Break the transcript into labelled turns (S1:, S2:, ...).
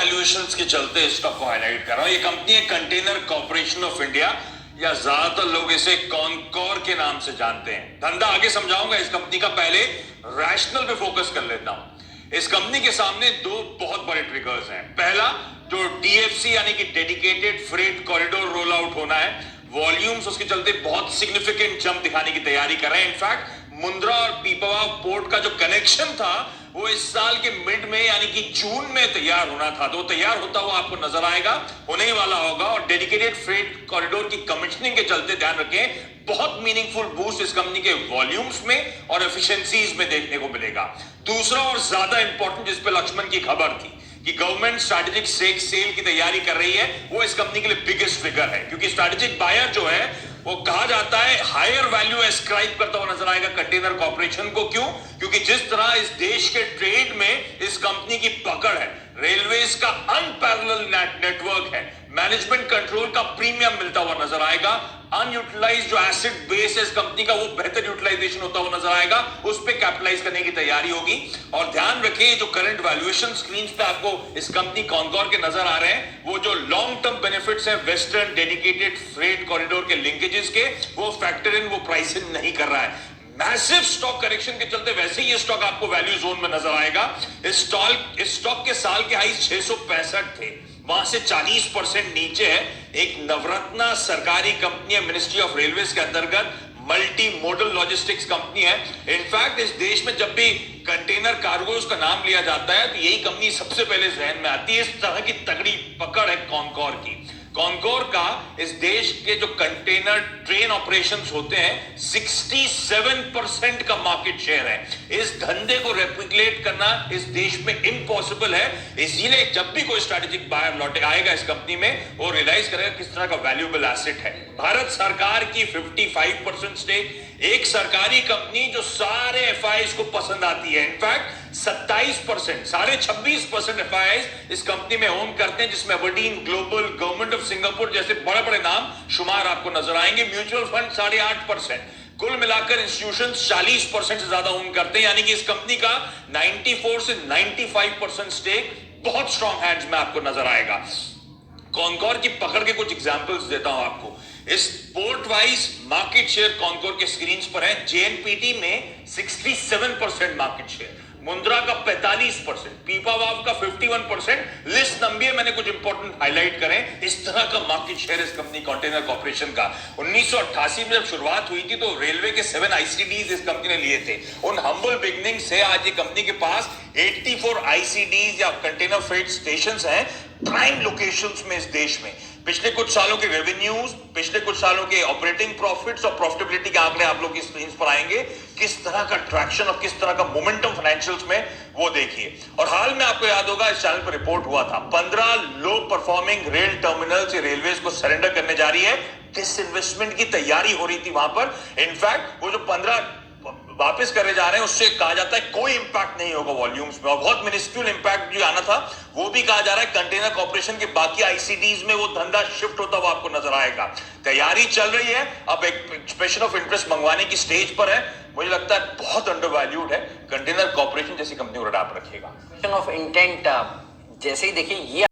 S1: Valuations के चलते stock को हाईलाइट कर रहा हूं। ये कंपनी है कंटेनर कॉर्पोरेशन ऑफ इंडिया, या ज्यादातर लोग इसे कॉनकोर के नाम से जानते हैं। धंधा आगे समझाऊंगा इस कंपनी का, पहले रैशनल पे फोकस कर लेता हूं। इस कंपनी के सामने दो बहुत बड़े ट्रिगर्स हैं। पहला, जो डीएफसी यानी कि dedicated freight corridor roll out होना है, वॉल्यूम्स उसके चलते बहुत सिग्निफिकेंट जंप दिखाने की तैयारी कर रहे हैं। इनफैक्ट मुंद्रा और पीपावाव पोर्ट का जो कनेक्शन था वो इस साल के मिड में यानी कि जून में तैयार होना था, तो तैयार होता हुआ आपको नजर आएगा, होने ही वाला होगा। और डेडिकेटेड फ्रेट कॉरिडोर की कमिश्निंग के चलते ध्यान रखें, बहुत मीनिंगफुल बूस्ट इस कंपनी के वॉल्यूम्स में और एफिशिएंसीज में देखने को मिलेगा। दूसरा और ज्यादा इंपॉर्टेंट जिस पे लक्ष्मण की खबर थी कि गवर्नमेंट स्ट्रैटेजिक स्टेक सेल की तैयारी कर रही है, वो इस कंपनी के लिए बिगेस्ट फिगर है, क्योंकि स्ट्रैटेजिक बायर जो है वो कहा जाता है हायर वैल्यू एस्क्राइब करता हुआ नजर आएगा कंटेनर कॉर्पोरेशन को। क्यों? क्योंकि जिस तरह इस देश के ट्रेड में इस कंपनी की पकड़ है, रेलवेज का अनपैरेलल नेटवर्क है, मैनेजमेंट कंट्रोल का प्रीमियम मिलता हुआ नजर आएगा, अनयूटिलाइज्ड जो एसेट बेस है इस कंपनी का वो बेहतर यूटिलाइजेशन होता हुआ नजर आएगा, उस पर कैपिटलाइज करने की तैयारी होगी। और ध्यान रखें, जो करंट वैल्यूएशन स्क्रीन पे आपको इस कंपनी कॉनकोर के नजर आ रहे हैं, वो जो लॉन्ग टर्म बेनिफिट्स हैं वेस्टर्न डेडिकेटेड फ्रेट कॉरिडोर के लिंकेजेस के, वो फैक्टर इन, वो प्राइस इन नहीं कर रहा है। मैसिव स्टॉक करेक्शन के चलते वैसे ही ये स्टॉक आपको वैल्यू जोन में नजर आएगा। इस स्टॉक के साल के हाई 665 थे, वहां से 40% नीचे है। एक नवरत्ना सरकारी कंपनी है मिनिस्ट्री ऑफ रेलवेज के अंतर्गत, मल्टी मोडल लॉजिस्टिक्स कंपनी है। इनफैक्ट इस देश में जब भी कंटेनर कार्गोज का नाम लिया जाता है तो यही कंपनी सबसे पहले जहन में आती है। इस तरह की तगड़ी पकड़ है कॉनकोर की। कॉनकोर का इस देश के जो कंटेनर ट्रेन ऑपरेशंस होते हैं 67% का मार्केट शेयर है। इस धंधे को रेप्लिकेट करना इस देश में इम्पॉसिबल है। इसीलिए जब भी कोई स्ट्रैटेजिक बायर लौटे आएगा इस कंपनी में, वो रियलाइज करेगा किस तरह का वैल्यूएबल एसेट है। भारत सरकार की 55% स्टेक, एक सरकारी कंपनी जो सारे एफआईआईज को पसंद आती है। इनफैक्ट 27%, 26.5% एफआईआईज इस कंपनी में ओन करते हैं, जिसमें Aberdeen global, government of Singapore जैसे बड़े बड़े नाम शुमार आपको नजर आएंगे। म्यूचुअल फंड 8.5%, कुल मिलाकर इंस्टीट्यूशंस 40% से ज्यादा ओन करते हैं, यानी कि इस कंपनी का 94 से 95% स्टेक बहुत स्ट्रॉन्ग हैंड्स में आपको नजर आएगा। कॉनकोर की पकड़ के कुछ एग्जांपल्स देता हूं आपको। इस port wise market share Concor के स्क्रीन्स पर है। जेएनपीटी में 67% मार्केट शेयर, मुंद्रा का 45%, पीपावाव का 51%। लिस्ट लंबी है, मैंने कुछ इंपॉर्टेंट हाईलाइट करें। इस तरह का मार्केट शेयर इस कंपनी कंटेनर कॉर्पोरेशन का। 1988 में जब शुरुआत हुई थी तो रेलवे के 7 आईसीडीज इस कंपनी ने लिए थे। उन हम्बल बिगनिंग से आज ये कंपनी के पास 84 आईसीडीज या कंटेनर फ्रेट स्टेशन हैं प्राइम लोकेशंस में इस देश में। पिछले कुछ सालों के रेवेन्यूज, पिछले कुछ सालों के ऑपरेटिंग प्रॉफिट्स और प्रॉफिटेबिलिटी के आंकड़े आप लोग की स्क्रीन पर आएंगे। किस तरह का ट्रैक्शन और किस तरह का मोमेंटम फाइनेंशियल्स में, वो देखिए। और हाल में आपको याद होगा इस चैनल पर रिपोर्ट हुआ था, 15 लो परफॉर्मिंग रेल टर्मिनल से रेलवेज को सरेंडर करने जा रही है। डिस इन्वेस्टमेंट की तैयारी हो रही थी वहां पर। इनफैक्ट वो जो 15 वापस करे जा रहे हैं उससे कहा जाता है कोई इंपैक्ट नहीं होगा वॉल्यूम्स में, और बहुत मिनिस्क्यूल इंपैक्ट जो आना था वो भी कहा जा रहा है कंटेनर कॉर्पोरेशन के बाकी आईसीडीज में वो धंधा शिफ्ट होता हुआ आपको नजर आएगा। तैयारी चल रही है, अब एक एक्सप्रेशन ऑफ इंटरेस्ट मंगवाने की स्टेज पर है। मुझे लगता है बहुत अंडरवैल्यूड है, कंटेनर कॉर्पोरेशन जैसी कंपनी को रडार पर रखिएगा।
S2: ऑफ इंटेंट जैसे ही देखिए ये